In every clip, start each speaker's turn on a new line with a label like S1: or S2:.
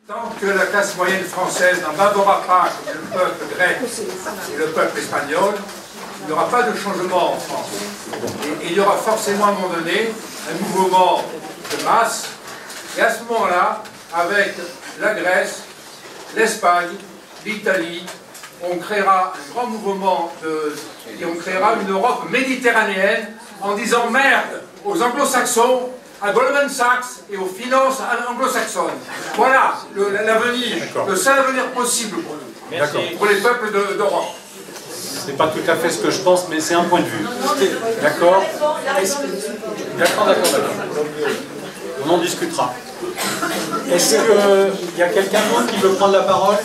S1: Tant que la classe moyenne française n'en bavera pas comme le peuple grec et le peuple espagnol, il n'y aura pas de changement en France. Et il y aura forcément à un moment donné un mouvement de masse. Et à ce moment-là, avec la Grèce, l'Espagne, l'Italie, on créera un grand mouvement et on créera une Europe méditerranéenne en disant merde aux anglo-saxons, à Goldman Sachs et aux finances anglo-saxonnes. Voilà l'avenir, le seul avenir possible pour nous, pour les peuples d'Europe.
S2: C'est pas tout à fait ce que je pense, mais c'est un point de vue. D'accord? D'accord. On en discutera. Est-ce qu'il y a quelqu'un d'autre qui veut prendre la parole?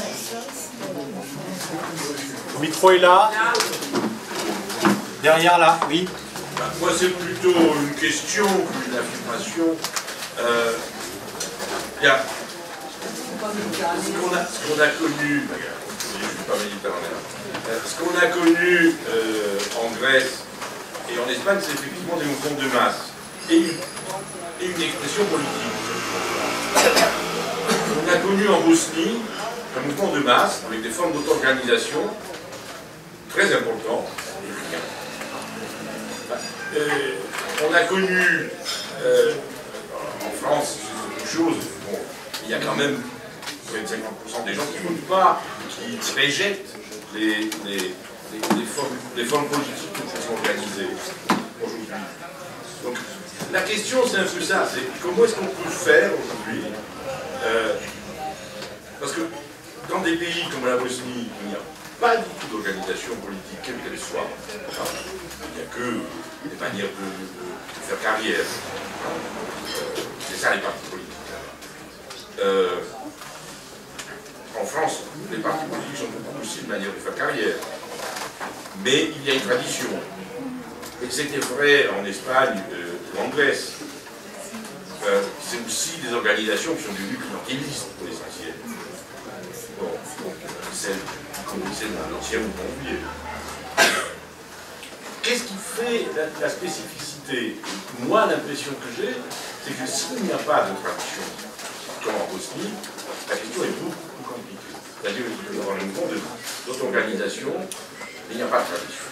S2: Le micro est là. Derrière là, oui.
S3: Moi, c'est plutôt une question qu'une affirmation. Ce qu'on a connu, ce qu'on a connu en Grèce et en Espagne, c'est effectivement des mouvements de masse et une expression politique. On a connu en Bosnie un mouvement de masse avec des formes d'auto-organisation très importantes. On a connu en France une chose, bon, il y a quand même près de 50% des gens qui ne votent pas, qui rejettent les formes politiques qui sont organisées aujourd'hui. Donc la question c'est un peu ça, c'est comment est-ce qu'on peut faire aujourd'hui, parce que dans des pays comme la Bosnie, il n'y a pas du tout d'organisation politique, quelle qu'elle soit. Il n'y a que des manières de faire carrière. C'est ça les partis politiques. En France, les partis politiques sont beaucoup aussi une manière de faire carrière. Mais il y a une tradition. Et c'était vrai en Espagne ou en Grèce. C'est aussi des organisations qui sont devenues clientélistes pour l'essentiel. Bon, celles qui conduisaient dans l'ancien mouvement ouvrier. Qu'est-ce qui fait la spécificité? Moi, l'impression que j'ai, c'est que s'il n'y a pas de tradition, comme en Bosnie, la question est beaucoup plus compliquée. C'est-à-dire qu'il peut y avoir un mouvement d'auto-organisation, mais il n'y a pas de tradition.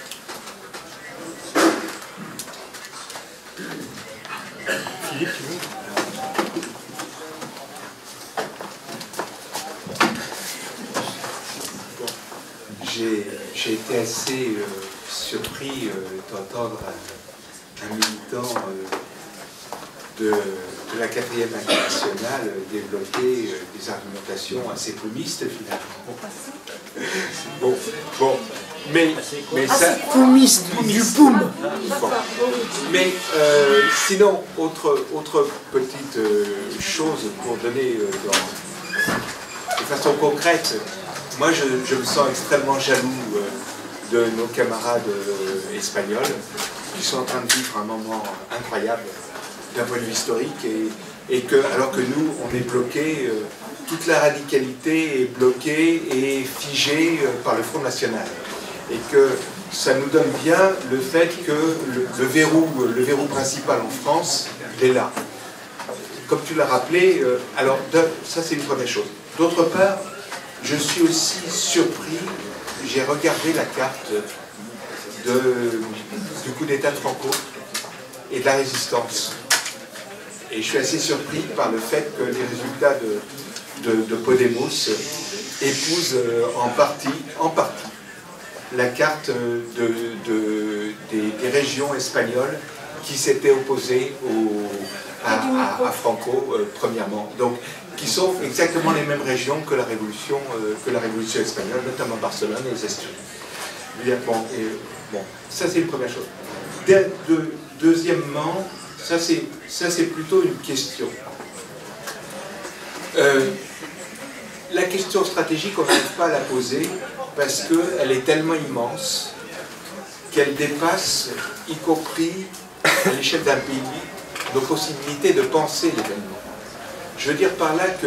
S2: Philippe, tu veux?
S4: J'ai été assez surpris d'entendre un militant de la 4e internationale développer des argumentations assez pomistes finalement. Bon, mais ça...
S5: Poumiste, du poum.
S4: Bon. Mais sinon, autre petite chose pour donner de façon concrète, moi je me sens extrêmement jaloux de nos camarades espagnols qui sont en train de vivre un moment incroyable d'un point de vue historique et que, alors que nous, on est bloqués, toute la radicalité est bloquée et figée par le Front National. Et que ça nous donne bien le fait que le verrou principal en France, il est là. Comme tu l'as rappelé, alors ça c'est une première chose. D'autre part, je suis aussi surpris, j'ai regardé la carte du coup d'État de Franco et de la résistance. Et je suis assez surpris par le fait que les résultats de Podemos épousent en partie la carte des régions espagnoles qui s'étaient opposées à Franco, premièrement. Donc, qui sont exactement les mêmes régions que la révolution espagnole, notamment Barcelone et les Asturias. Bon, ça c'est une première chose. Deuxièmement, ça c'est plutôt une question. La question stratégique, on n'arrive pas à la poser parce qu'elle est tellement immense qu'elle dépasse, y compris à l'échelle d'un pays, nos possibilités de penser l'événement. Je veux dire par là que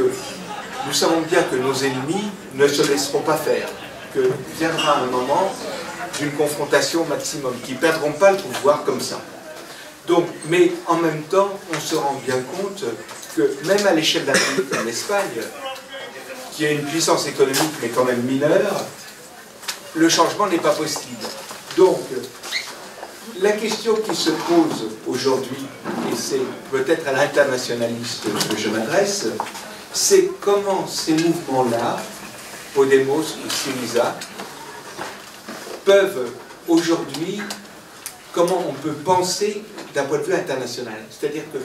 S4: nous savons bien que nos ennemis ne se laisseront pas faire, que viendra un moment d'une confrontation maximum, qui ne perdront pas le pouvoir comme ça. Donc, mais en même temps, on se rend bien compte que même à l'échelle d'un pays comme l'Espagne, qui a une puissance économique mais quand même mineure, le changement n'est pas possible. Donc, la question qui se pose aujourd'hui, et c'est peut-être à l'internationaliste que je m'adresse, c'est comment ces mouvements-là, Podemos ou Syriza, peuvent aujourd'hui, comment on peut penser d'un point de vue international. C'est-à-dire que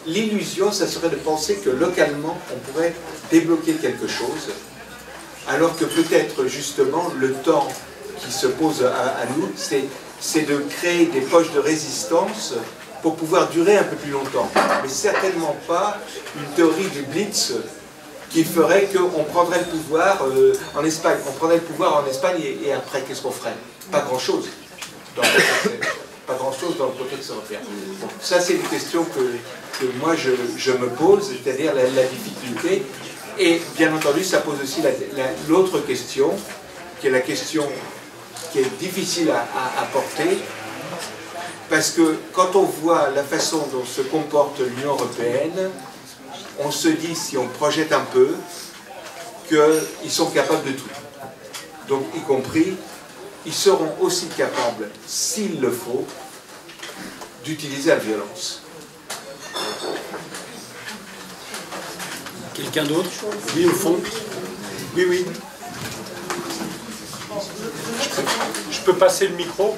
S4: l'illusion, ça serait de penser que localement, on pourrait débloquer quelque chose, alors que peut-être justement le temps qui se pose à nous, c'est de créer des poches de résistance pour pouvoir durer un peu plus longtemps. Mais certainement pas une théorie du Blitz qui ferait qu'on prendrait le pouvoir en Espagne. On prendrait le pouvoir en Espagne et après, qu'est-ce qu'on ferait? Pas grand-chose. Pas grand-chose dans le contexte européen. Bon, ça, c'est une question que moi, je me pose, c'est-à-dire la difficulté. Et bien entendu, ça pose aussi l'autre question, qui est la question qui est difficile à porter, parce que quand on voit la façon dont se comporte l'Union européenne, on se dit, si on projette un peu, qu'ils sont capables de tout. Donc, y compris, ils seront aussi capables, s'il le faut, d'utiliser la violence.
S2: Quelqu'un d'autre? Oui, au fond. Oui, oui. Je peux passer le micro?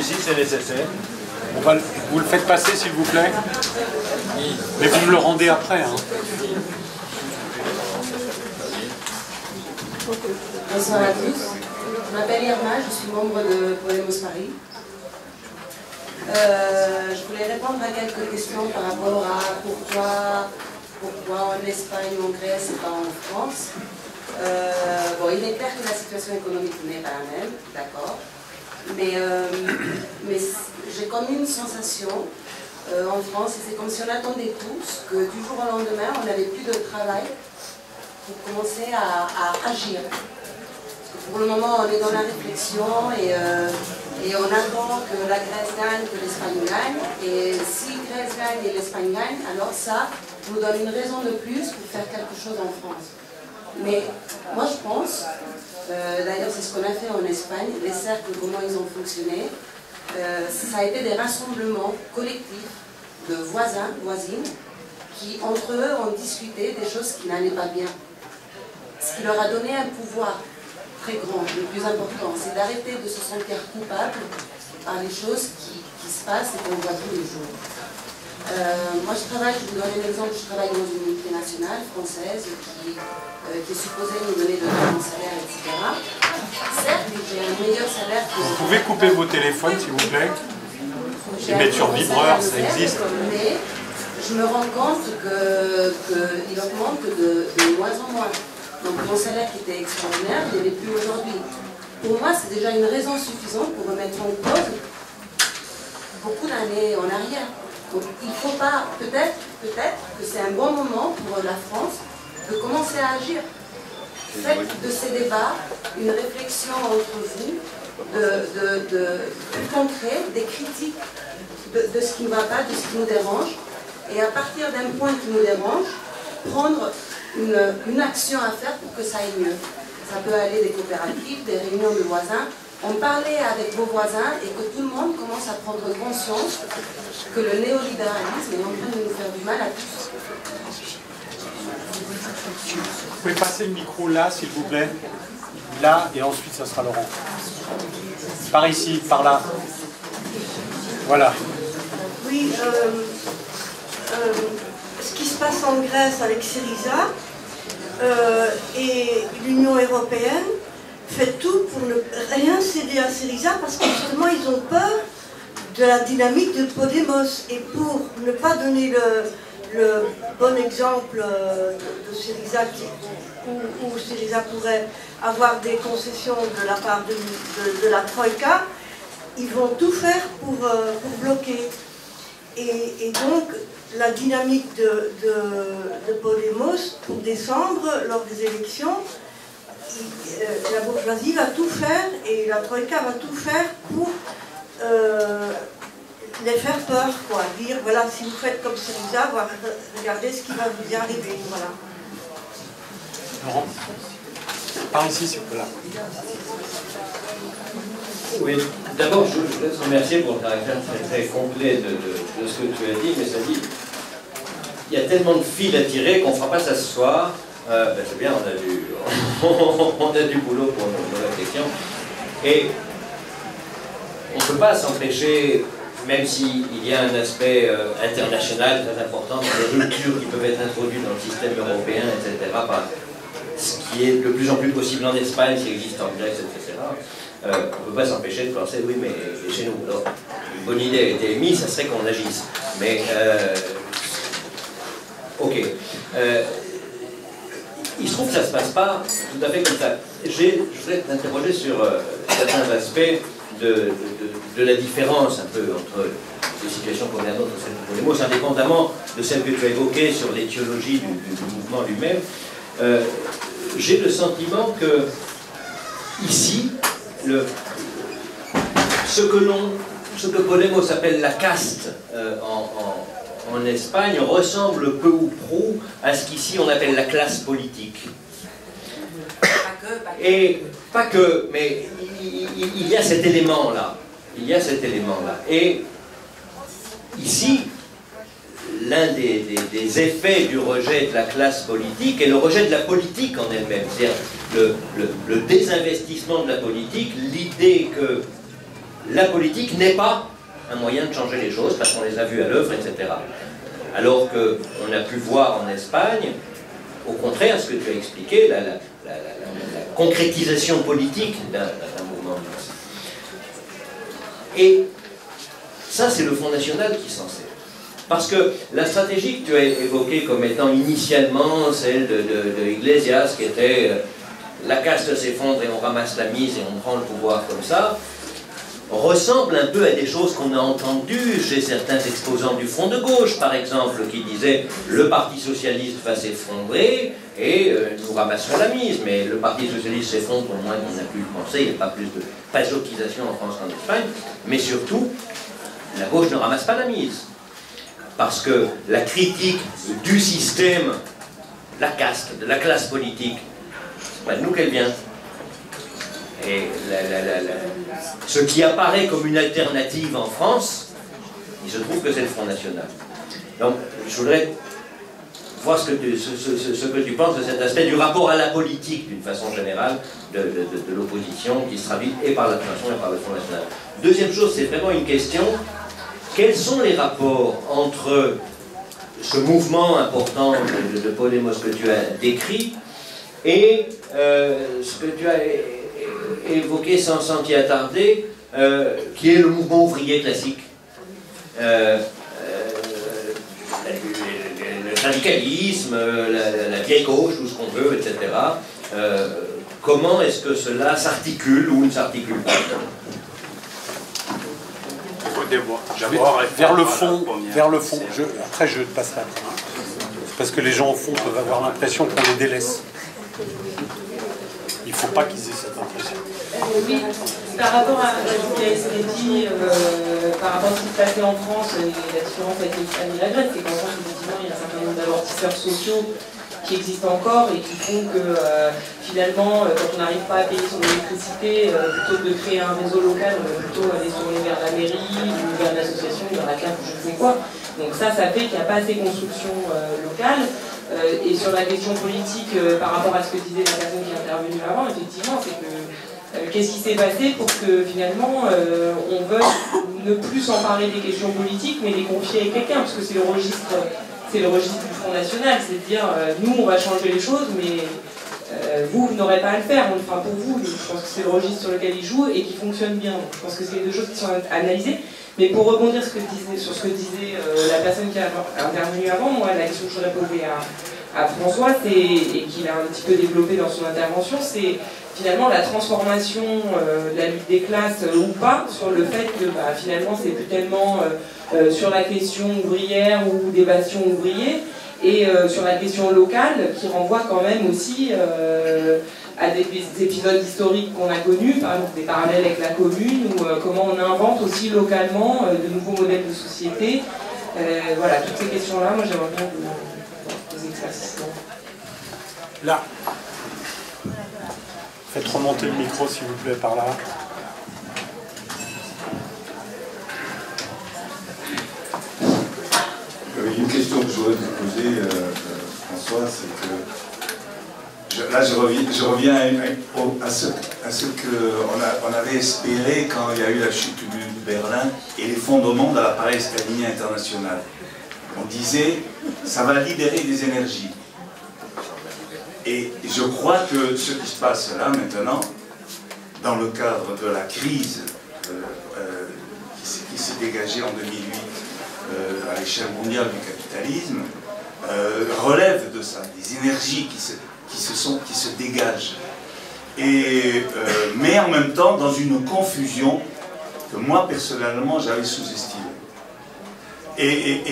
S6: Si, c'est nécessaire.
S2: Vous le faites passer, s'il vous plaît? Mais vous me le rendez après. Hein.
S7: Bonsoir à tous. Je m'appelle Irma, je suis membre de Podemos Paris. Je voulais répondre à quelques questions par rapport à pourquoi en Espagne ou en Grèce et pas en France. Bon, il est clair que la situation économique n'est pas la même, d'accord. Mais j'ai comme une sensation en France, et c'est comme si on attendait tous que du jour au lendemain, on n'avait plus de travail pour commencer à agir. Pour le moment, on est dans la réflexion et on attend que la Grèce gagne, que l'Espagne gagne. Et si Grèce gagne et l'Espagne gagne, alors ça nous donne une raison de plus pour faire quelque chose en France. Mais moi je pense, d'ailleurs c'est ce qu'on a fait en Espagne, les cercles, comment ils ont fonctionné, ça a été des rassemblements collectifs de voisins, voisines, qui entre eux ont discuté des choses qui n'allaient pas bien. Ce qui leur a donné un pouvoir très grand, le plus important, c'est d'arrêter de se sentir coupable par les choses qui se passent et qu'on voit tous les jours. Moi je vous donne un exemple, je travaille dans une multinationale française qui est supposée nous donner de bons salaires, etc. Certes, j'ai un meilleur salaire que...
S2: Vous pouvez couper vos téléphones, s'il vous plaît? Les mettre sur vibreur, ça existe.
S7: Mais je me rends compte qu'il augmente de moins en moins. Donc mon salaire qui était extraordinaire, il n'est plus aujourd'hui. Pour moi, c'est déjà une raison suffisante pour remettre en cause beaucoup d'années en arrière. Donc il ne faut pas, peut-être que c'est un bon moment pour la France de commencer à agir. Faites de ces débats une réflexion entre vous, plus concret, des critiques de ce qui ne va pas, de ce qui nous dérange, et à partir d'un point qui nous dérange, prendre une action à faire pour que ça aille mieux. Ça peut aller des coopératives, des réunions de voisins, en parler avec vos voisins et que tout le monde commence à prendre conscience que le néolibéralisme est en train de nous faire du mal à tous.
S2: Vous pouvez passer le micro là, s'il vous plaît? Là, et ensuite, ça sera Laurent. Par ici, par là. Voilà.
S8: Oui, ce qui se passe en Grèce avec Syriza et l'Union européenne fait tout pour ne rien céder à Syriza parce que justement ils ont peur de la dynamique de Podemos et pour ne pas donner le bon exemple de Syriza où Syriza pourrait avoir des concessions de la part de la Troïka, ils vont tout faire pour bloquer. Et donc la dynamique de Podemos pour décembre, lors des élections, la bourgeoisie va tout faire et la Troïka va tout faire pour les faire peur, quoi. Dire, voilà, si vous faites comme Syriza, regardez ce qui va vous y arriver, voilà.
S2: Laurent, par ici, s'il vous plaît.
S6: Oui, d'abord, je voudrais te remercier pour le caractère très, très complet de ce que tu as dit, mais ça dit, il y a tellement de fils à tirer qu'on ne fera pas ça ce soir. Ben c'est bien, on a du boulot pour nos réflexions. Et on ne peut pas s'empêcher, même s'il y a un aspect international très important, des ruptures qui peuvent être introduites dans le système européen, etc., par ce qui est de plus en plus possible en Espagne, ce qui existe en Grèce, etc., on ne peut pas s'empêcher de penser, oui, mais chez nous, alors, une bonne idée a été émise, ça serait qu'on agisse. Mais, ok. Il se trouve que ça ne se passe pas tout à fait comme ça. Je voudrais t'interroger sur certains aspects de la différence un peu entre les situations qu'on a dans notre celle de Podemos, indépendamment de celle que tu as évoquée sur l'étiologie du mouvement lui-même. J'ai le sentiment que ici, ce que Podemos appelle la caste en Espagne ressemble peu ou prou à ce qu'ici on appelle la classe politique. Et pas que, mais il y a cet élément-là. Il y a cet élément-là. Et ici, l'un des effets du rejet de la classe politique est le rejet de la politique en elle-même. C'est-à-dire le désinvestissement de la politique, l'idée que la politique n'est pas un moyen de changer les choses parce qu'on les a vues à l'œuvre, etc. Alors qu'on a pu voir en Espagne, au contraire, ce que tu as expliqué, la concrétisation politique d'un mouvement. Et ça, c'est le Front National qui s'en sert. Parce que la stratégie que tu as évoquée comme étant initialement celle de Iglesias, qui était la caste s'effondre et on ramasse la mise et on prend le pouvoir comme ça, ressemble un peu à des choses qu'on a entendues chez certains exposants du Front de gauche, par exemple, qui disaient le Parti Socialiste va s'effondrer et nous ramasserons la mise. Mais le Parti Socialiste s'effondre, au moins on a pu le penser, il n'y a pas plus de pasotisation en France qu'en Espagne, mais surtout, la gauche ne ramasse pas la mise. Parce que la critique du système, la caste, de la classe politique, c'est pas de nous qu'elle vient. Et ce qui apparaît comme une alternative en France, il se trouve que c'est le Front National. Donc, je voudrais voir ce que tu penses de cet aspect du rapport à la politique, d'une façon générale, de l'opposition, qui se traduit et par la Nation et par le Front National. Deuxième chose, c'est vraiment une question. Quels sont les rapports entre ce mouvement important de Podemos que tu as décrit et ce que tu as évoqué sans t'y attarder, qui est le mouvement ouvrier classique, le syndicalisme, la vieille gauche, tout ce qu'on veut, etc. Comment est-ce que cela s'articule ou ne s'articule pas?
S2: Vers le fond. Après je te passe la main. Parce que les gens au fond peuvent avoir l'impression qu'on les délaisse. Il ne faut pas qu'ils aient cette impression.
S9: Oui, par rapport à ce qui a été dit, par rapport à ce qui se passait en France, et la différence avec l'Espagne et la Grèce, c'est qu'en France, effectivement, il y a un certain nombre d'amortisseurs sociaux qui existent encore et qui font que finalement, quand on n'arrive pas à payer son électricité, plutôt que de créer un réseau local, on va plutôt aller se tourner vers la mairie, ou vers l'association, vers la CAF, je ne sais quoi. Donc ça fait qu'il n'y a pas assez de construction locale. Et sur la question politique, par rapport à ce que disait la personne qui est intervenue avant, effectivement, c'est que qu'est-ce qui s'est passé pour que finalement on veuille ne plus s'emparer des questions politiques, mais les confier à quelqu'un, parce que c'est le registre du Front National, c'est de dire nous on va changer les choses, mais vous n'aurez pas à le faire, on le fera pour vous. Donc, je pense que c'est le registre sur lequel ils jouent et qui fonctionne bien. Donc, je pense que c'est les deux choses qui sont analysées. Mais pour rebondir sur ce que disait la personne qui a intervenu avant, moi la question que je voudrais poser à François, et qu'il a un petit peu développé dans son intervention, c'est finalement la transformation de la lutte des classes ou pas, sur le fait que finalement c'est plus tellement sur la question ouvrière ou des bastions ouvriers, et sur la question locale qui renvoie quand même aussi à des épisodes historiques qu'on a connus, par exemple des parallèles avec la commune, ou comment on invente aussi localement de nouveaux modèles de société. Voilà, toutes ces questions-là, moi j'aimerais bien vous éclaircir.
S2: Là. Faites remonter le micro, s'il vous plaît, par là.
S10: Une question que je voudrais te poser, François, c'est que là je reviens à ce qu'on avait espéré quand il y a eu la chute du Berlin et l'effondrement de l'appareil stalinien international. On disait, ça va libérer des énergies. Et je crois que ce qui se passe là maintenant, dans le cadre de la crise qui s'est dégagée en 2008 à l'échelle mondiale du capitalisme, relève de ça, des énergies qui se dégagent. Mais en même temps, dans une confusion que moi, personnellement, j'avais sous-estimée. Et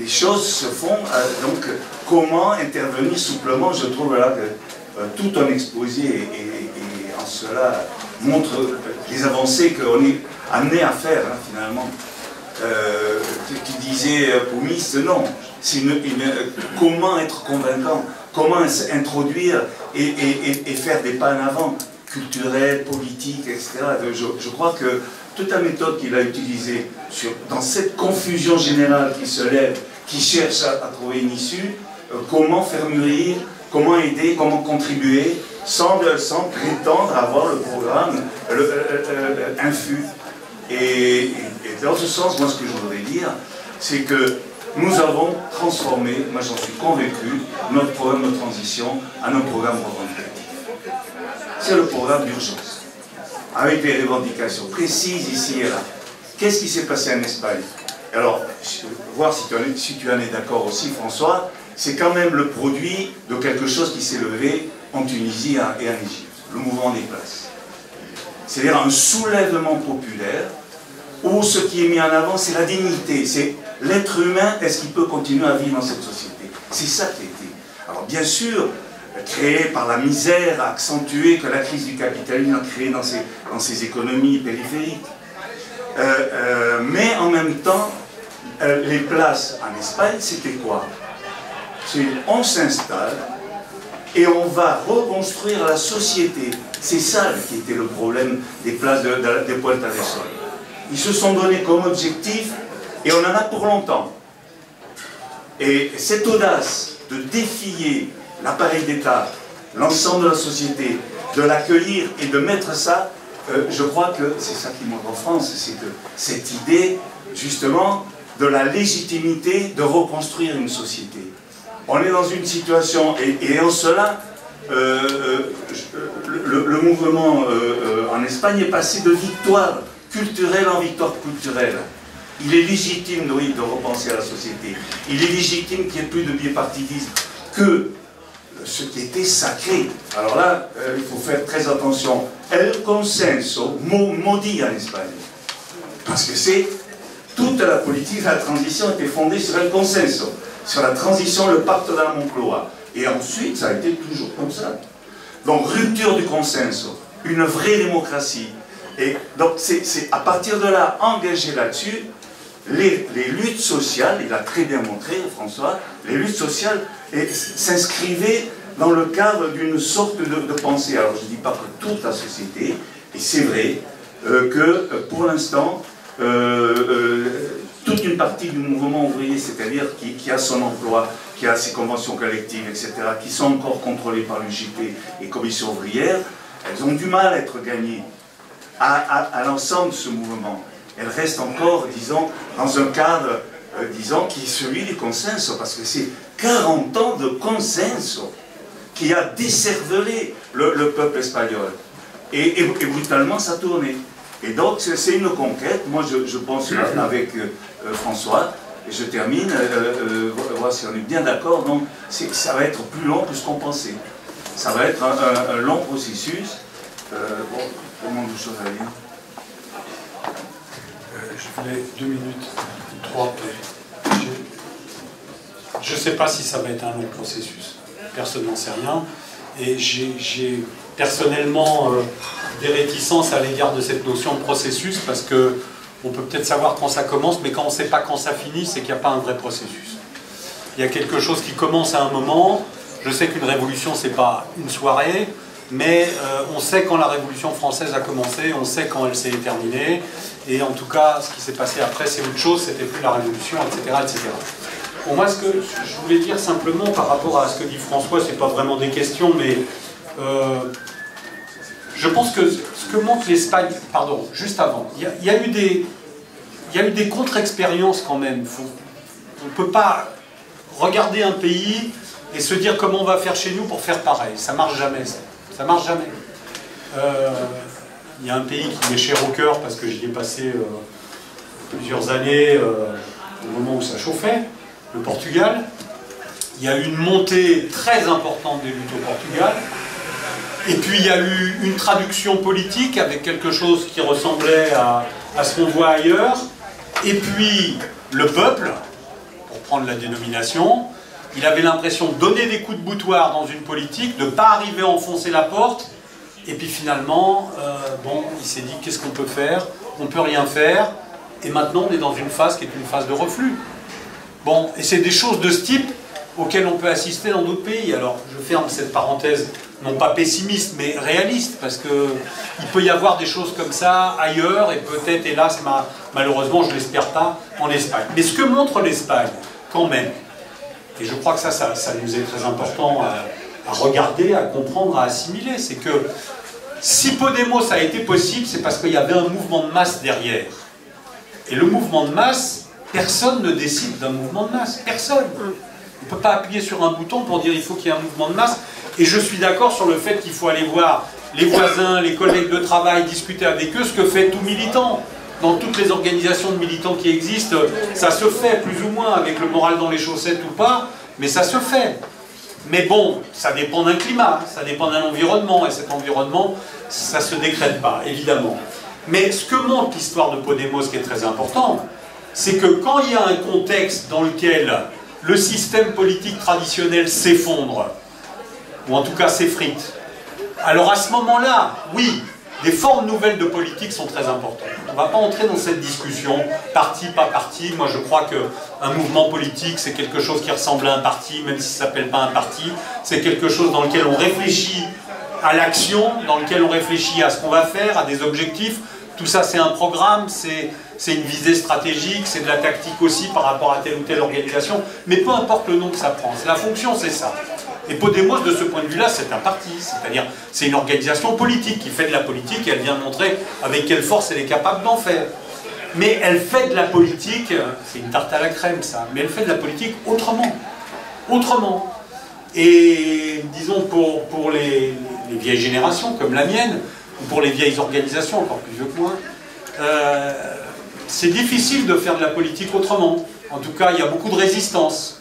S10: les choses se font, donc comment intervenir souplement? Je trouve là que tout ton exposé et en cela montre les avancées qu'on est amené à faire, hein, finalement. Tu disais poumiste, non. Comment être convaincant, comment introduire et faire des pas en avant, culturels, politiques, etc. Je crois que toute la méthode qu'il a utilisée dans cette confusion générale qui se lève, qui cherche à trouver une issue, comment faire mûrir, comment aider, comment contribuer, sans prétendre avoir le programme infus. Et dans ce sens, moi ce que je voudrais dire, c'est que nous avons transformé, moi j'en suis convaincu, notre programme de transition en un programme revendicatif. C'est le programme d'urgence, avec des revendications précises ici et là. Qu'est-ce qui s'est passé en Espagne? Alors, voir si tu en es d'accord aussi, François, c'est quand même le produit de quelque chose qui s'est levé en Tunisie et en Égypte, le mouvement des places. C'est-à-dire un soulèvement populaire où ce qui est mis en avant, c'est la dignité, c'est l'être humain, est-ce qu'il peut continuer à vivre dans cette société? C'est ça qui a été. Alors bien sûr, créé par la misère, accentué que la crise du capitalisme a créé dans ces économies périphériques. Mais en même temps, les places en Espagne, c'était quoi? On s'installe et on va reconstruire la société. C'est ça qui était le problème des places des Puerta del Sol. Ils se sont donnés comme objectif, et on en a pour longtemps. Et cette audace de défier l'appareil d'État, l'ensemble de la société, de l'accueillir et de mettre ça, je crois que c'est ça qui manque en France, c'est que cette idée, justement, de la légitimité de reconstruire une société. On est dans une situation, et en cela, le mouvement en Espagne est passé de victoire culturelle en victoire culturelle. Il est légitime, oui, de repenser à la société. Il est légitime qu'il n'y ait plus de bipartidisme, que ce qui était sacré. Alors là, il faut faire très attention. El consenso, mot maudit en Espagne. Parce que c'est toute la politique de la transition était fondée sur el consenso, sur la transition, le pacte de la Moncloa. Et ensuite, ça a été toujours comme ça. Donc, rupture du consenso, une vraie démocratie. Et donc, c'est à partir de là, engagé là-dessus, les luttes sociales, il a très bien montré, François, les luttes sociales s'inscrivaient dans le cadre d'une sorte de pensée. Alors, je ne dis pas que toute la société, et c'est vrai que pour l'instant, toute une partie du mouvement ouvrier, c'est-à-dire qui a son emploi, qui a ses conventions collectives, etc., qui sont encore contrôlées par l'UJP et Commission ouvrière, elles ont du mal à être gagnées à l'ensemble de ce mouvement. Elles restent encore, disons, dans un cadre, disons, qui est celui du consensus, parce que c'est 40 ans de consensus qui a décervelé le peuple espagnol. Et brutalement, ça tournait. Et donc, c'est une conquête. Moi, je pense avec François, et je termine, voir si on est bien d'accord, donc ça va être plus long que ce qu'on pensait. Ça va être un long processus. Bon, comment de choses à dire?
S2: Je voulais 2 minutes, 3. Je ne sais pas si ça va être un long processus. Personne n'en sait rien. Et j'ai personnellement des réticences à l'égard de cette notion de processus, parce que on peut peut-être savoir quand ça commence, mais quand on ne sait pas quand ça finit, c'est qu'il n'y a pas un vrai processus. Il y a quelque chose qui commence à un moment. Je sais qu'une révolution, c'est pas une soirée, mais on sait quand la Révolution française a commencé, on sait quand elle s'est terminée, et en tout cas, ce qui s'est passé après, c'est autre chose, c'était plus la Révolution, etc., etc. Pour moi, ce que je voulais dire simplement par rapport à ce que dit François, c'est pas vraiment des questions, mais je pense que ce que montre l'Espagne, pardon, juste avant, il y a eu des contre-expériences quand même. On ne peut pas regarder un pays et se dire comment on va faire chez nous pour faire pareil. Ça marche jamais, ça. Ça marche jamais. Il y a un pays qui m'est cher au cœur parce que j'y ai passé plusieurs années au moment où ça chauffait, le Portugal. Il y a eu une montée très importante des luttes au Portugal. Et puis il y a eu une traduction politique avec quelque chose qui ressemblait à ce qu'on voit ailleurs. Et puis le peuple, pour prendre la dénomination, il avait l'impression de donner des coups de boutoir dans une politique, de ne pas arriver à enfoncer la porte. Et puis finalement, bon, il s'est dit qu'est-ce qu'on peut faire? On ne peut rien faire. Et maintenant on est dans une phase qui est une phase de reflux. Bon, et c'est des choses de ce type auxquelles on peut assister dans d'autres pays. Alors je ferme cette parenthèse, non pas pessimiste, mais réaliste, parce qu'il peut y avoir des choses comme ça ailleurs, et peut-être, hélas, malheureusement, je ne l'espère pas, en Espagne. Mais ce que montre l'Espagne, quand même, et je crois que ça nous est très important à regarder, à comprendre, à assimiler, c'est que si Podemos a été possible, c'est parce qu'il y avait un mouvement de masse derrière. Et le mouvement de masse, personne ne décide d'un mouvement de masse, personne. On ne peut pas appuyer sur un bouton pour dire il faut qu'il y ait un mouvement de masse. Et je suis d'accord sur le fait qu'il faut aller voir les voisins, les collègues de travail, discuter avec eux, ce que fait tout militant. Dans toutes les organisations de militants qui existent, ça se fait plus ou moins, avec le moral dans les chaussettes ou pas, mais ça se fait. Mais bon, ça dépend d'un climat, ça dépend d'un environnement, et cet environnement, ça ne se décrète pas, évidemment. Mais ce que montre l'histoire de Podemos, qui est très important, c'est que quand il y a un contexte dans lequel le système politique traditionnel s'effondre, ou en tout cas s'effrite, alors à ce moment-là, oui, des formes nouvelles de politique sont très importantes. On ne va pas entrer dans cette discussion, parti, pas parti. Moi je crois qu'un mouvement politique, c'est quelque chose qui ressemble à un parti, même si ça ne s'appelle pas un parti. C'est quelque chose dans lequel on réfléchit à l'action, dans lequel on réfléchit à ce qu'on va faire, à des objectifs. Tout ça c'est un programme, c'est une visée stratégique, c'est de la tactique aussi par rapport à telle ou telle organisation. Mais peu importe le nom que ça prend, la fonction c'est ça. Et Podemos, de ce point de vue-là, c'est un parti, c'est-à-dire c'est une organisation politique qui fait de la politique et elle vient montrer avec quelle force elle est capable d'en faire. Mais elle fait de la politique, c'est une tarte à la crème ça, mais elle fait de la politique autrement. Autrement. Et disons pour les vieilles générations comme la mienne, ou pour les vieilles organisations, encore plus vieux que moi, c'est difficile de faire de la politique autrement. En tout cas, il y a beaucoup de résistance.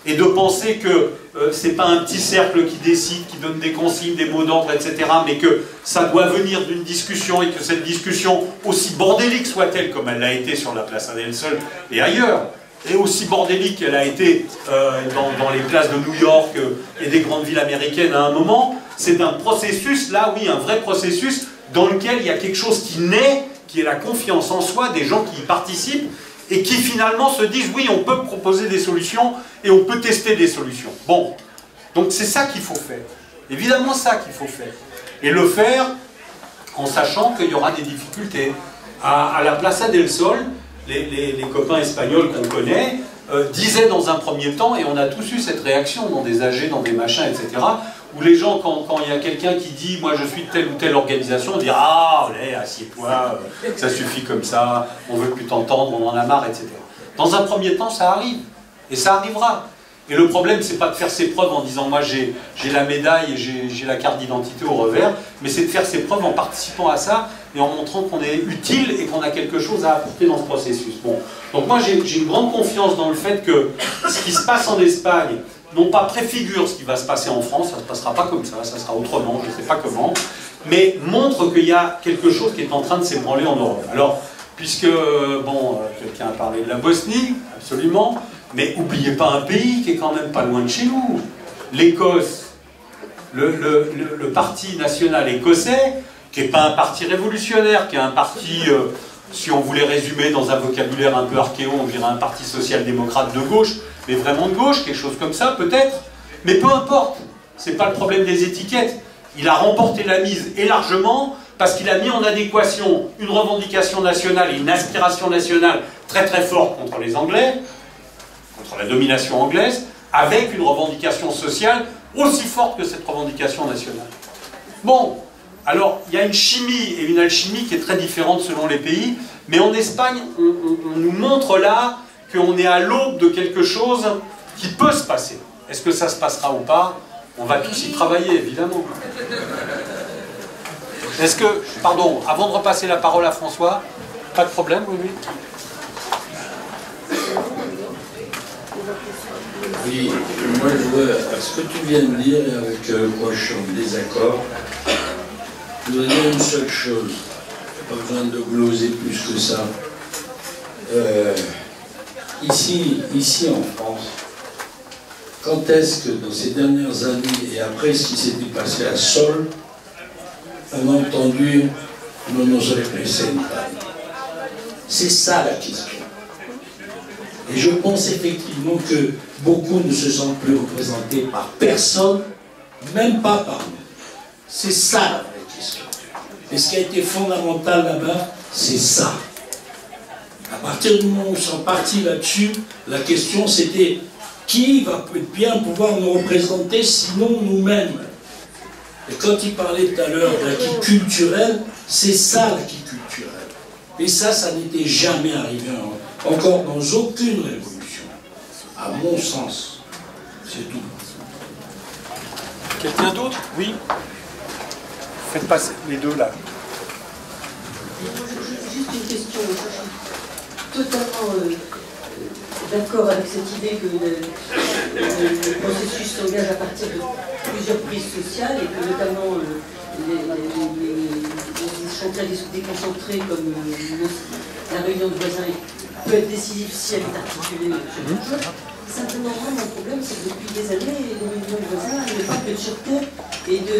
S2: Et de penser que c'est pas un petit cercle qui décide, qui donne des consignes, des mots d'ordre, etc., mais que ça doit venir d'une discussion, et que cette discussion, aussi bordélique soit-elle, comme elle l'a été sur la place Adel Sol et ailleurs, et aussi bordélique qu'elle a été dans les places de New York et des grandes villes américaines à un moment, c'est un processus, là oui, un vrai processus, dans lequel il y a quelque chose qui naît, qui est la confiance en soi, des gens qui y participent, et qui finalement se disent, oui, on peut proposer des solutions, et on peut tester des solutions. Bon, donc c'est ça qu'il faut faire. Évidemment ça qu'il faut faire. Et le faire en sachant qu'il y aura des difficultés. À la Plaza del Sol, les copains espagnols qu'on connaît disaient dans un premier temps, et on a tous eu cette réaction dans des AG, dans des machins, etc., où les gens, quand il y a quelqu'un qui dit « moi je suis de telle ou telle organisation », on dit « ah, allez, assieds-toi, ça suffit comme ça, on veut plus t'entendre, on en a marre, etc. » Dans un premier temps, ça arrive, et ça arrivera. Et le problème, c'est pas de faire ses preuves en disant « moi j'ai la médaille et j'ai la carte d'identité au revers », mais c'est de faire ses preuves en participant à ça et en montrant qu'on est utile et qu'on a quelque chose à apporter dans ce processus. Bon. Donc moi j'ai une grande confiance dans le fait que ce qui se passe en Espagne, non pas préfigure ce qui va se passer en France, ça ne se passera pas comme ça sera autrement, je ne sais pas comment, mais montre qu'il y a quelque chose qui est en train de s'ébranler en Europe. Alors, puisque, bon, quelqu'un a parlé de la Bosnie, absolument, mais n'oubliez pas un pays qui est quand même pas loin de chez nous, l'Écosse. le parti national écossais, qui n'est pas un parti révolutionnaire, qui est un parti, si on voulait résumer dans un vocabulaire un peu archéo, on dirait un parti social-démocrate de gauche, mais vraiment de gauche, quelque chose comme ça peut-être, mais peu importe, c'est pas le problème des étiquettes. Il a remporté la mise et largement parce qu'il a mis en adéquation une revendication nationale et une aspiration nationale très très forte contre les Anglais, contre la domination anglaise, avec une revendication sociale aussi forte que cette revendication nationale. Bon, alors il y a une chimie et une alchimie qui est très différente selon les pays, mais en Espagne, on nous montre là qu'on est à l'aube de quelque chose qui peut se passer. Est-ce que ça se passera ou pas? On va tous y travailler, évidemment. Est-ce que, pardon, avant de repasser la parole à François, pas de problème, oui, oui.
S11: Oui, moi je vois à ce que tu viens de dire et avec quoi je suis en désaccord. Je voudrais dire une seule chose, pas besoin de gloser plus que ça. Ici en France, quand est-ce que dans ces dernières années et après ce qui s'était passé à Sol, on a entendu non nos representantes? C'est ça la question. Et je pense effectivement que beaucoup ne se sentent plus représentés par personne, même pas par nous. C'est ça la vraie question. Et ce qui a été fondamental là-bas, c'est ça. À partir du moment où ils sont partis là-dessus, la question c'était qui va bien pouvoir nous représenter sinon nous-mêmes. Et quand il parlait tout à l'heure d'acquis culturel, c'est ça l'acquis culturel. Et ça n'était jamais arrivé encore dans aucune révolution. À mon sens, c'est tout.
S2: Quelqu'un d'autre? Oui. Faites passer les deux là.
S12: Juste une question. Je suis totalement d'accord avec cette idée que le processus s'engage à partir de plusieurs prises sociales et que notamment les chantiers déconcentrés comme la réunion de voisins peut être décisif si elle est articulée sur quelque chose. Simplement, mon problème, c'est que depuis des années, les réunions de voisins ne parlent que de sûreté et de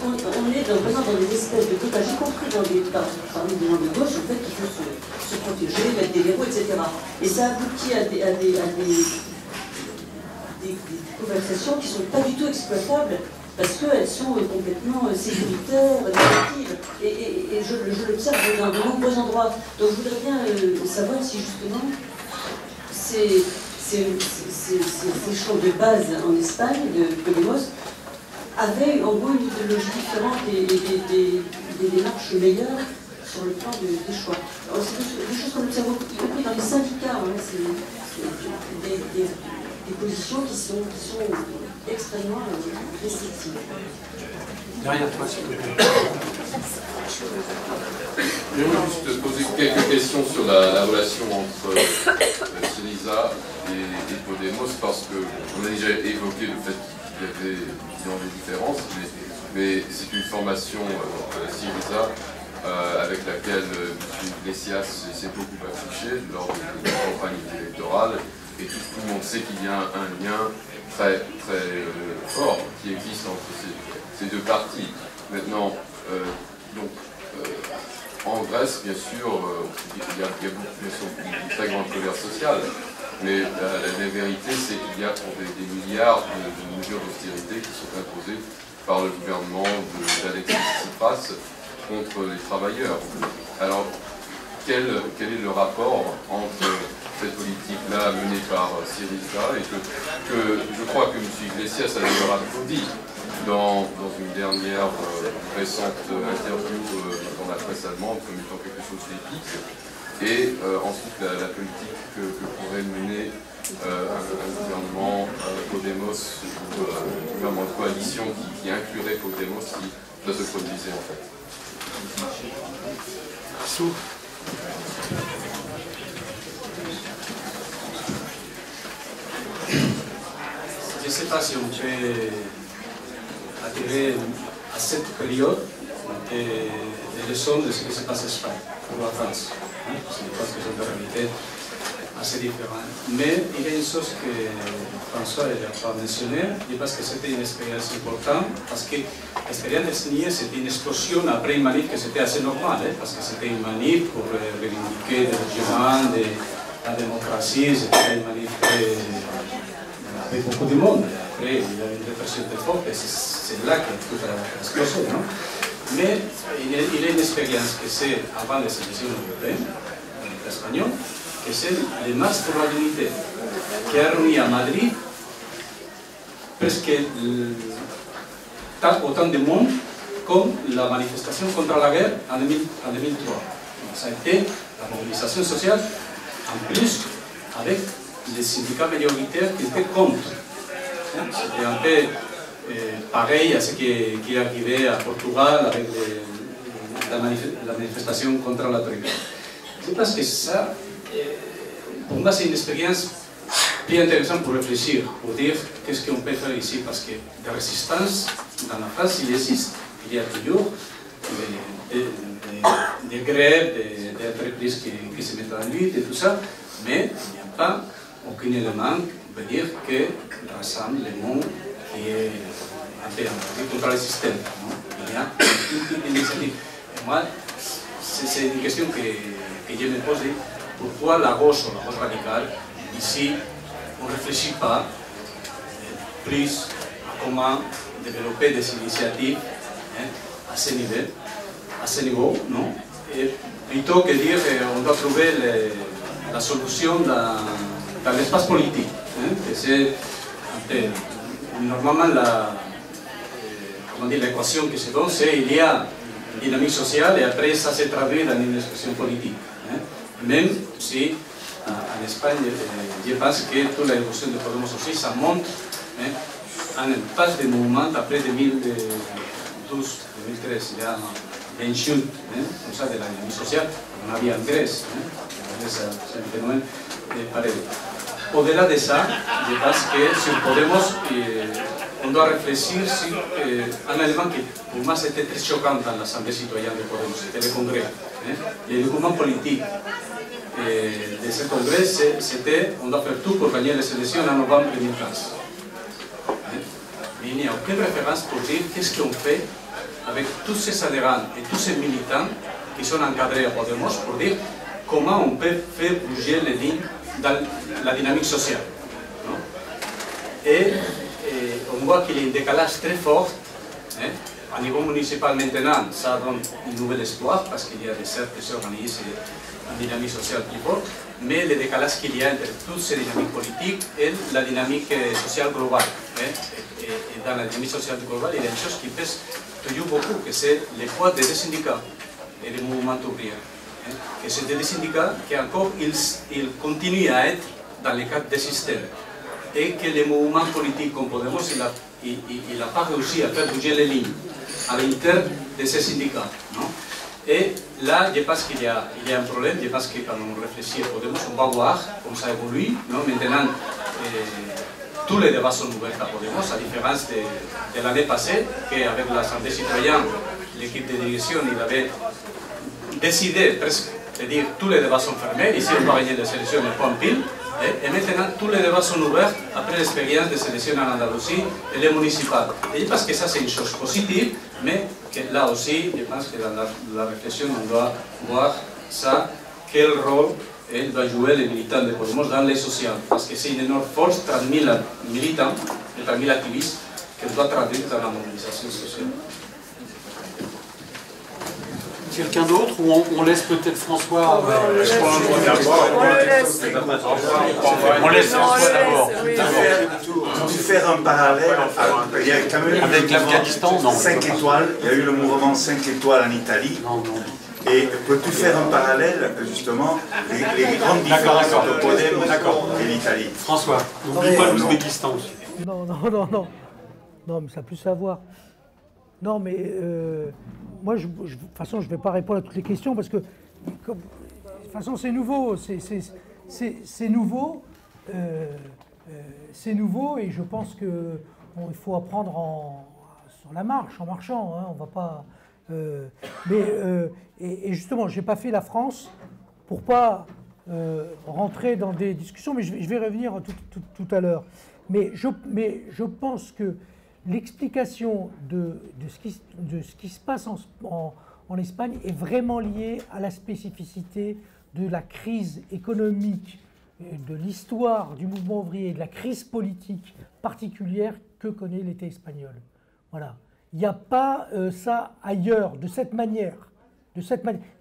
S12: on est vraiment dans des espèces de dopage, y compris parmi les gens de gauche, en fait, qui faut se protéger, mettre des verrous, etc. Et ça aboutit à des conversations qui ne sont pas du tout exploitables parce qu'elles sont complètement sécuritaires, négatives. Et je l'observe dans de nombreux endroits. Donc je voudrais bien savoir si justement ces champs de base en Espagne, de Podemos, avaient en gros une idéologie différente et des démarches meilleures sur le plan des choix. C'est des choses qu'on observe y compris dans les syndicats, hein, c'est des positions qui sont extrêmement restrictives.
S2: Derrière toi, s'il te plaît.
S13: Je vais juste poser quelques questions sur la relation entre Syriza et Podemos, parce qu'on a déjà évoqué le fait qu'il y avait des différences, mais c'est une formation Syriza avec laquelle M. Iglesias s'est beaucoup affiché lors des campagnes électorales, et tout le monde sait qu'il y a un lien très fort qui existe entre ces deux partis. Maintenant, en Grèce, bien sûr, il y a une très grande colère sociale, mais la vérité, c'est qu'il y a des milliards de mesures d'austérité qui sont imposées par le gouvernement d'Alexis Tsipras contre les travailleurs. Alors, quel est le rapport entre cette politique-là menée par Syriza et que je crois que M. Iglesias a d'ailleurs applaudi dans une dernière récente interview dans la presse allemande comme étant quelque chose d'épique, et ensuite la politique que pourrait mener un gouvernement Podemos, ou un gouvernement de coalition qui inclurait Podemos si ça se produisait en fait.
S14: Je ne sais pas si on peut attirer à cette période des leçons de ce qui se passe en Espagne ou en France. Ce n'est pas une question de réalité assez différent. Mais il y a une chose que François n'a pas mentionnée, et parce que c'était une expérience importante, parce que l'expérience de signer, c'était une explosion après une manif que c'était assez normal, parce que c'était une manif pour revendiquer des droits de la démocratie, c'était une manif avec beaucoup de monde. Après, il y a une répression très forte, et c'est là que tout a explosé, non? Mais il y a une expérience que c'est avant les élections européennes, espagnol, que c'est les marches pour la dignité, qui a réuni à Madrid presque autant de monde comme la manifestation contre la guerre en 2003. Ça a été la mobilisation sociale, en plus avec les syndicats majoritaires qui étaient contre. C'était un peu pareil à ce qui est arrivé à Portugal avec la manifestation contre la troïka. Je pense que ça, pour moi, c'est une expérience bien intéressante pour réfléchir, pour dire qu'est-ce qu'on peut faire ici, parce que des résistances, dans la France, il existe. Il y a toujours des grèves, des entreprises qui se mettent en lutte et tout ça, mais il n'y a pas aucun élément, on peut dire, que rassemble le monde qui est un peu contre le système. Il y a une initiative. Et moi, c'est une question que je me pose, pourquoi la gauche ou la gauche radicale, ici, on ne réfléchit pas plus à comment développer des initiatives à ce niveau, non? Et plutôt que dire qu'on doit trouver la solution dans l'espace politique. Que c'est normalement l'équation qui se donne, c'est qu'il y a une dynamique sociale et après ça se traduit dans une expression politique. Même si en Espagne, je pense que toute l'évolution de Podemos aussi, ça montre un impasse de mouvement après 2012, 2013, il y a une chute comme ça de la dynamique sociale, on avait en Grèce, c'est un phénomène pareil. Au-delà de ça, je pense que sur Podemos, on doit réfléchir sur un élément qui, pour moi, c'était très choquant dans l'Assemblée citoyenne de Podemos, c'était le Congrès. Le document politique de ce Congrès, c'était on doit faire tout pour gagner les élections en novembre 2015. Mais il n'y a aucune référence pour dire qu'est-ce qu'on fait avec tous ces adhérents et tous ces militants qui sont encadrés à Podemos pour dire comment on peut faire bouger les lignes dans la dynamique sociale. Et on voit qu'il y a un décalage très fort. À niveau municipal maintenant, ça donne un nouvel espoir parce qu'il y a des cercles qui s'organisent une dynamique sociale plus forte, mais le décalage qu'il y a entre toutes ces dynamiques politiques et la dynamique sociale globale. Et dans la dynamique sociale globale, il y a une chose qui pèse toujours beaucoup, que c'est le poids des syndicats et des mouvements ouvriers. Que c'est des syndicats qui encore ils continuent à être dans le cadre des systèmes. Et que les mouvements politiques comme Podemos, il n'a pas réussi à faire bouger les lignes à l'intérieur de ces syndicats. Non? Et là, je pense qu'il y a un problème. Je pense que quand on réfléchit à Podemos, on va voir comment ça évolue. Non? Maintenant, tous les débats sont ouverts à Podemos, à différence de l'année passée, qu'avec l'Assemblée citoyenne, l'équipe de direction, il avait décidé presque de dire tous les débats sont fermés, ici on va gagner les élections et point pile. Et maintenant, tous les débats sont ouverts après l'expérience des élections en Andalousie et les municipales. Et je pense que ça, c'est une chose positive, mais que là aussi, je pense que dans la réflexion, on doit voir ça, quel rôle va jouer les militants de Podemos dans les sociales. Parce que c'est une énorme force parmi les militants et parmi les activistes qu'elle doit traduire dans la mobilisation sociale.
S2: Quelqu'un d'autre ou on laisse peut-être François On laisse François d'abord.
S10: Peux-tu faire un parallèle, il y a quand même
S2: avec l'Afghanistan, non.
S10: 5 étoiles, il y a eu le mouvement 5 étoiles en Italie. Et peux-tu faire un parallèle, justement, les grandes différences entre Podemos et l'Italie?
S2: François, n'oublie pas l'Ouzbékistan aussi.
S5: Non, mais ça a plus à voir. Non, mais moi, de toute façon, je ne vais pas répondre à toutes les questions parce que, de toute façon, c'est nouveau. C'est nouveau. C'est nouveau et je pense qu'il faut apprendre sur la marche, en marchant. Hein, on va pas. Et justement, je n'ai pas fait la France pour pas rentrer dans des discussions, mais je vais revenir tout à l'heure. Mais je pense que l'explication de ce qui se passe en Espagne est vraiment liée à la spécificité de la crise économique, de l'histoire du mouvement ouvrier, de la crise politique particulière que connaît l'État espagnol. Voilà. Il n'y a pas ça ailleurs, de cette manière,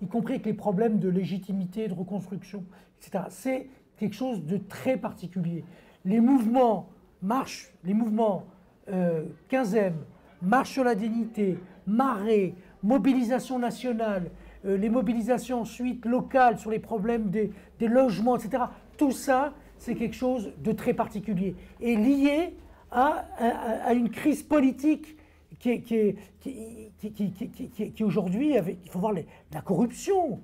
S5: y compris avec les problèmes de légitimité, de reconstruction, etc. C'est quelque chose de très particulier. Les mouvements marche, les mouvements 15e, marche sur la dignité, marée, mobilisation nationale, les mobilisations ensuite locales sur les problèmes des logements, etc. Tout ça, c'est quelque chose de très particulier et lié à une crise politique qui aujourd'hui, il faut voir la corruption,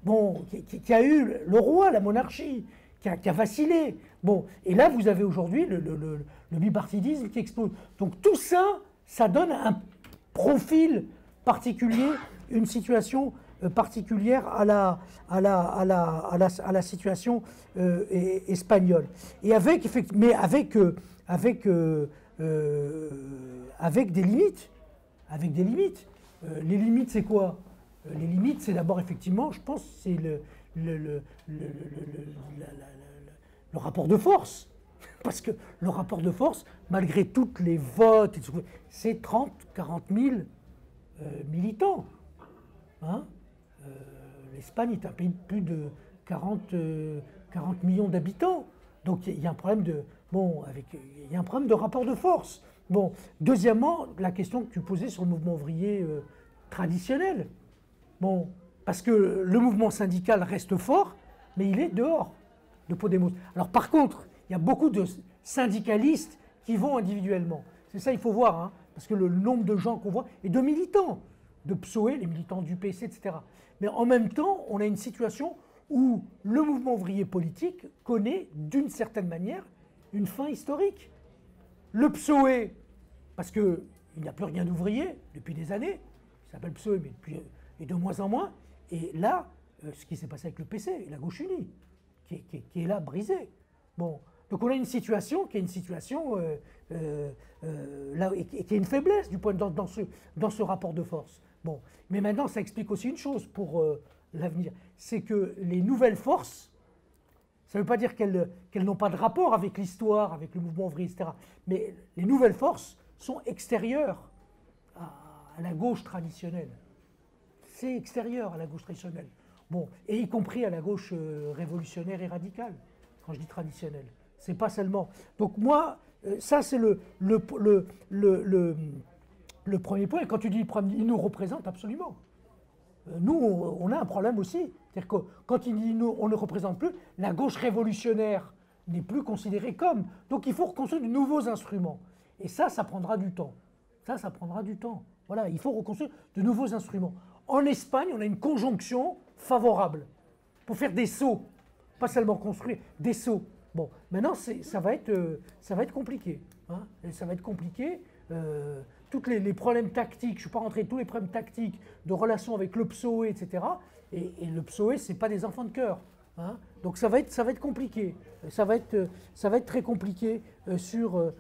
S5: bon, qui a eu le roi, la monarchie, qui a vacillé. Bon, et là, vous avez aujourd'hui le bipartidisme qui explose. Donc tout ça, ça donne un profil particulier, une situation particulière à la situation espagnole. Et avec des limites. Les limites, c'est quoi? Les limites, c'est d'abord, effectivement, je pense, c'est le rapport de force. Parce que le rapport de force, malgré tous les votes, c'est 30, 40 000 militants. Hein, l'Espagne est un pays de plus de 40 millions d'habitants. Donc il y a un problème il y a un problème de rapport de force. Bon, deuxièmement, la question que tu posais sur le mouvement ouvrier traditionnel. Bon, parce que le mouvement syndical reste fort, mais il est dehors de Podemos. Alors par contre, il y a beaucoup de syndicalistes qui vont individuellement. C'est ça, il faut voir, hein, parce que le nombre de gens qu'on voit, et de militants, de PSOE, les militants du PC, etc. Mais en même temps, on a une situation où le mouvement ouvrier politique connaît, d'une certaine manière, une fin historique. Le PSOE, parce qu'il n'y a plus rien d'ouvrier depuis des années, il s'appelle PSOE, mais depuis, et de moins en moins, et là, ce qui s'est passé avec le PC, la gauche unie, qui est là, brisée. Bon, donc on a une situation qui est une situation là, et qui est une faiblesse du point dans ce rapport de force. Bon, mais maintenant, ça explique aussi une chose pour l'avenir, c'est que les nouvelles forces, ça ne veut pas dire qu'elles n'ont pas de rapport avec l'histoire, avec le mouvement ouvrier, etc. Mais les nouvelles forces sont extérieures à la gauche traditionnelle. C'est extérieur à la gauche traditionnelle. Bon, et y compris à la gauche révolutionnaire et radicale, quand je dis traditionnelle. C'est pas seulement. Donc moi, ça c'est le premier point. Et quand tu dis il nous représente absolument. Nous, on a un problème aussi. C'est-à-dire que quand il dit nous, on ne représente plus, la gauche révolutionnaire n'est plus considérée comme. Donc il faut reconstruire de nouveaux instruments. Et ça prendra du temps. Ça prendra du temps. Voilà, il faut reconstruire de nouveaux instruments. En Espagne, on a une conjonction favorable pour faire des sauts. Pas seulement construire, des sauts. Bon, maintenant, ça va être compliqué. Hein, ça va être compliqué. Tous les problèmes tactiques, je ne suis pas rentré tous les problèmes tactiques de relations avec le PSOE, etc. Et le PSOE, ce n'est pas des enfants de cœur. Hein, donc ça va être compliqué. Ça va être très compliqué sur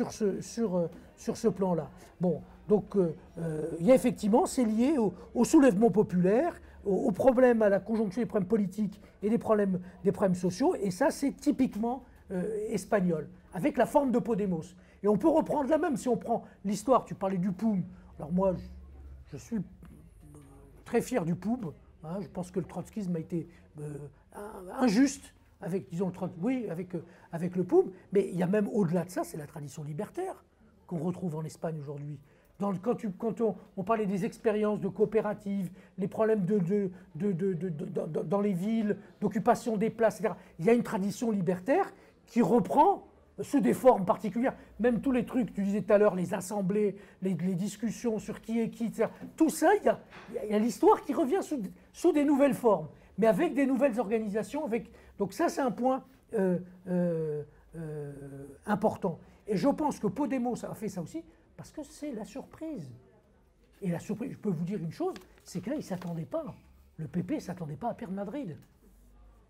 S5: ce plan-là. Bon, donc il y a effectivement, c'est lié au soulèvement populaire, aux problèmes, à la conjonction des problèmes politiques et des problèmes sociaux, et ça c'est typiquement espagnol, avec la forme de Podemos. Et on peut reprendre la même, si on prend l'histoire, tu parlais du POUM, alors moi je suis très fier du POUM, hein, je pense que le trotskisme a été injuste, avec, disons, avec le POUM, mais il y a même au-delà de ça, c'est la tradition libertaire qu'on retrouve en Espagne aujourd'hui. Quand on parlait des expériences de coopératives, les problèmes dans les villes, d'occupation des places, etc., il y a une tradition libertaire qui reprend sous des formes particulières. Même tous les trucs, tu disais tout à l'heure, les assemblées, les discussions sur qui est qui, etc. Tout ça, il y a l'histoire qui revient sous des nouvelles formes, mais avec des nouvelles organisations. Donc ça, c'est un point important. Et je pense que Podemos a fait ça aussi, parce que c'est la surprise. Et la surprise, je peux vous dire une chose, c'est que là, ils ne s'attendaient pas. Le PP ne s'attendait pas à perdre Madrid.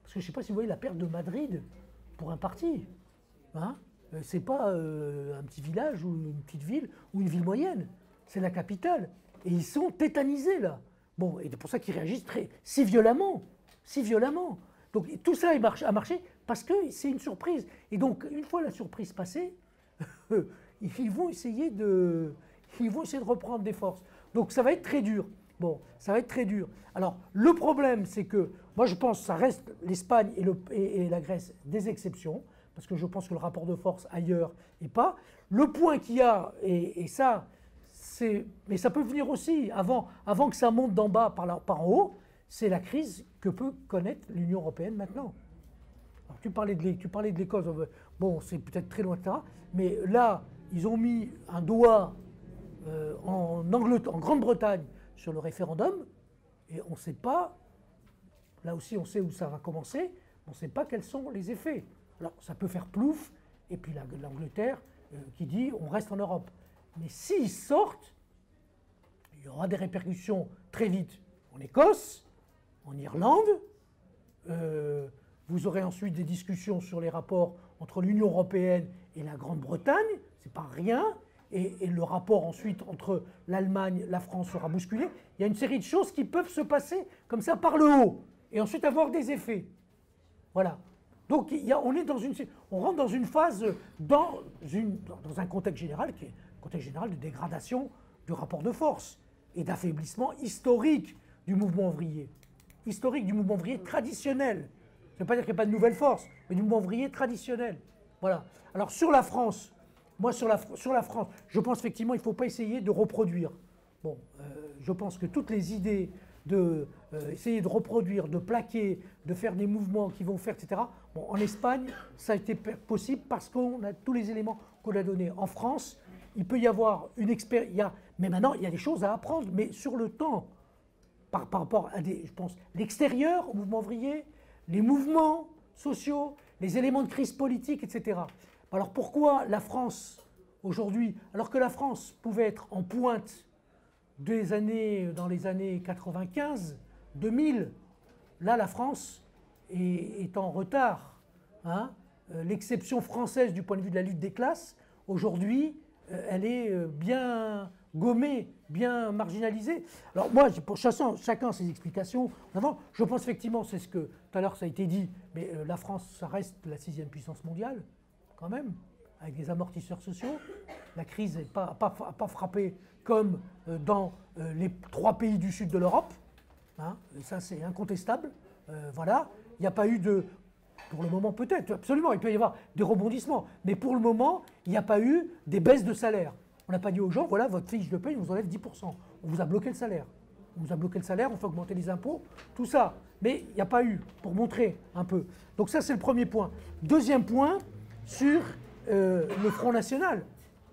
S5: Parce que je ne sais pas si vous voyez la perte de Madrid pour un parti. Hein, c'est pas un petit village ou une petite ville ou une ville moyenne. C'est la capitale. Et ils sont tétanisés là. Bon, et c'est pour ça qu'ils réagissent si violemment. Si violemment. Donc tout ça a marché parce que c'est une surprise. Et donc, une fois la surprise passée, ils vont essayer de reprendre des forces. Donc ça va être très dur. Bon, ça va être très dur. Alors, le problème, c'est que, moi je pense que ça reste l'Espagne et la Grèce des exceptions, parce que je pense que le rapport de force ailleurs n'est pas. Le point qu'il y a, et ça, mais ça peut venir aussi, avant que ça monte d'en bas par en haut, c'est la crise que peut connaître l'Union européenne maintenant. Alors, tu parlais de l'Écosse, bon, c'est peut-être très loin, etc. Mais là, ils ont mis un doigt en Grande-Bretagne sur le référendum, et on ne sait pas, là aussi on sait où ça va commencer, on ne sait pas quels sont les effets. Alors ça peut faire plouf, et puis l'Angleterre qui dit on reste en Europe. Mais s'ils sortent, il y aura des répercussions très vite en Écosse, en Irlande, vous aurez ensuite des discussions sur les rapports entre l'Union européenne et la Grande-Bretagne, c'est pas rien, et le rapport ensuite entre l'Allemagne, la France sera bousculé. Il y a une série de choses qui peuvent se passer comme ça par le haut, et ensuite avoir des effets. Voilà. Donc on rentre dans une phase, dans un contexte général qui est un contexte général de dégradation du rapport de force et d'affaiblissement historique du mouvement ouvrier. Historique du mouvement ouvrier traditionnel. Ça ne veut pas dire qu'il n'y a pas de nouvelle force, mais du mouvement ouvrier traditionnel. Voilà. Alors sur la France, moi sur la France, je pense effectivement qu'il ne faut pas essayer de reproduire. Bon, je pense que toutes les idées essayer de reproduire, de plaquer, de faire des mouvements qui vont faire, etc. Bon, en Espagne, ça a été possible parce qu'on a tous les éléments qu'on a donnés. En France, il peut y avoir une expérience, mais maintenant, il y a des choses à apprendre, mais sur le temps, par rapport à je pense, l'extérieur au mouvement ouvrier, les mouvements sociaux, les éléments de crise politique, etc. Alors pourquoi la France, aujourd'hui, alors que la France pouvait être en pointe dans les années 95, 2000, là la France est en retard. Hein. L'exception française du point de vue de la lutte des classes, aujourd'hui, elle est bien gommée, bien marginalisée. Alors moi, pour chacun ses explications, je pense effectivement, c'est ce que tout à l'heure ça a été dit, mais la France, ça reste la 6e puissance mondiale, quand même, avec des amortisseurs sociaux. La crise n'a pas frappé comme dans les 3 pays du sud de l'Europe. Hein, et ça, c'est incontestable. Voilà. Il n'y a pas eu de... Pour le moment, peut-être, absolument, il peut y avoir des rebondissements. Mais pour le moment, il n'y a pas eu des baisses de salaire. On n'a pas dit aux gens, voilà, votre fiche de paye, on vous enlève 10%. On vous a bloqué le salaire. On vous a bloqué le salaire, on fait augmenter les impôts, tout ça. Mais il n'y a pas eu, pour montrer un peu. Donc ça, c'est le premier point. Deuxième point, sur le Front National.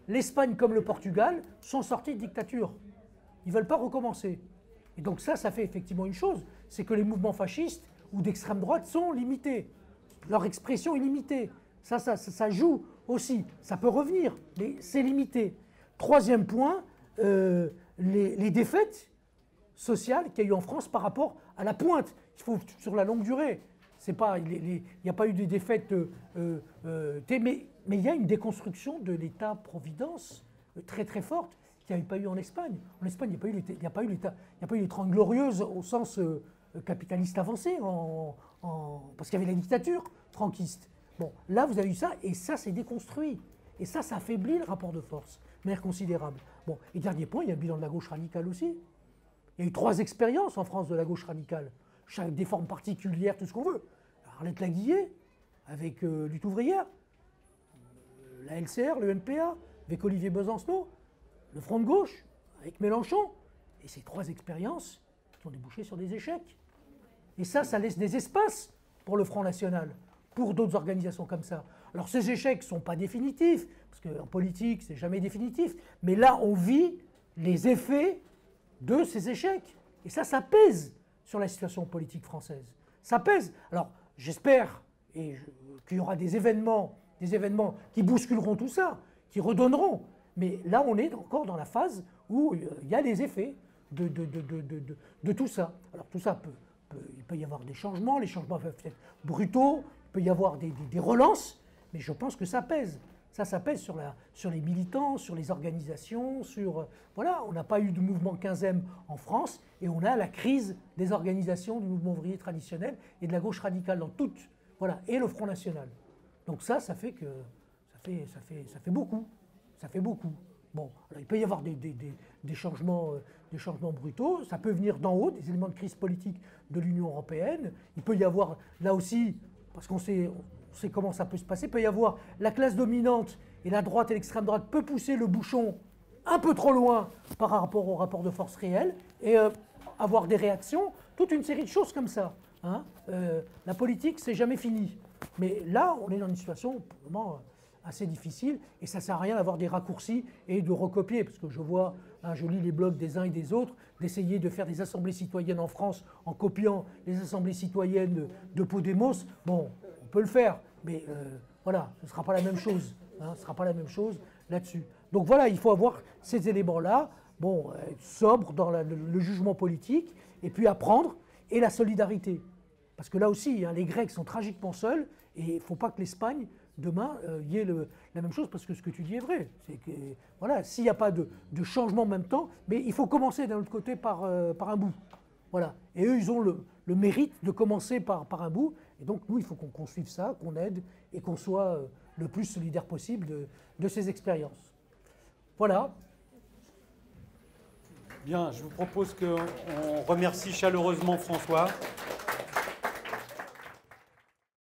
S5: L'Espagne comme le Portugal sont sortis de dictature. Ils ne veulent pas recommencer. Et donc ça fait effectivement une chose, c'est que les mouvements fascistes ou d'extrême droite sont limités. Leur expression est limitée. Ça joue aussi. Ça peut revenir, mais c'est limité. Troisième point, les défaites sociales qu'il y a eu en France par rapport à la pointe. Il faut sur la longue durée. Il n'y a pas eu de défaites, mais il y a une déconstruction de l'État-providence très très forte qu'il n'y avait pas eu en Espagne. En Espagne, il n'y a pas eu les 30 glorieuses au sens capitaliste avancé, parce qu'il y avait la dictature franquiste. Bon, là, vous avez eu ça, et ça, c'est déconstruit. Et ça affaiblit le rapport de force, de manière considérable. Bon, et dernier point, il y a le bilan de la gauche radicale aussi. Il y a eu 3 expériences en France de la gauche radicale, avec des formes particulières, tout ce qu'on veut. Arlette Laguillet, avec Lutte ouvrière, la LCR, le NPA, avec Olivier Besancenot, le Front de gauche, avec Mélenchon. Et ces 3 expériences qui ont débouché sur des échecs. Et ça laisse des espaces pour le Front National, pour d'autres organisations comme ça. Alors ces échecs ne sont pas définitifs, parce qu'en politique, c'est jamais définitif, mais là, on vit les effets de ces échecs. Et ça pèse sur la situation politique française. Ça pèse. Alors, j'espère qu'il y aura des événements qui bousculeront tout ça, qui redonneront. Mais là, on est encore dans la phase où il y a les effets de tout ça. Alors, tout ça il peut y avoir des changements, les changements peuvent être brutaux, il peut y avoir des relances, mais je pense que ça pèse. Ça pèse sur les militants, sur les organisations, voilà, on n'a pas eu de mouvement 15e en France, et on a la crise des organisations du mouvement ouvrier traditionnel et de la gauche radicale dans toutes, voilà, et le Front National. Donc ça fait que ça fait beaucoup. Ça fait beaucoup. Bon, alors il peut y avoir des changements brutaux, ça peut venir d'en haut, des éléments de crise politique de l'Union européenne. Il peut y avoir, là aussi, parce qu'on sait comment ça peut se passer, il peut y avoir la classe dominante et la droite et l'extrême droite peut pousser le bouchon un peu trop loin par rapport au rapport de force réel et avoir des réactions, toute une série de choses comme ça. Hein. La politique, c'est jamais fini. Mais là, on est dans une situation vraiment assez difficile et ça ne sert à rien d'avoir des raccourcis et de recopier, parce que je vois, hein, je lis les blogs des uns et des autres, d'essayer de faire des assemblées citoyennes en France en copiant les assemblées citoyennes de Podemos. Bon, on peut le faire, mais voilà, ce ne sera pas la même chose. Hein, ce ne sera pas la même chose là-dessus. Donc voilà, il faut avoir ces éléments-là, bon, être sobre dans le jugement politique, et puis apprendre, et la solidarité. Parce que là aussi, hein, les Grecs sont tragiquement seuls, et il ne faut pas que l'Espagne, demain, y ait la même chose, parce que ce que tu dis est vrai. C'est que, voilà, s'il n'y a pas de changement en même temps, mais il faut commencer d'un autre côté par un bout. Voilà. Et eux, ils ont le mérite de commencer par un bout, et donc nous, il faut qu'on suive ça, qu'on aide, et qu'on soit le plus solidaire possible de ces expériences. Voilà.
S2: Bien, je vous propose qu'on remercie chaleureusement François.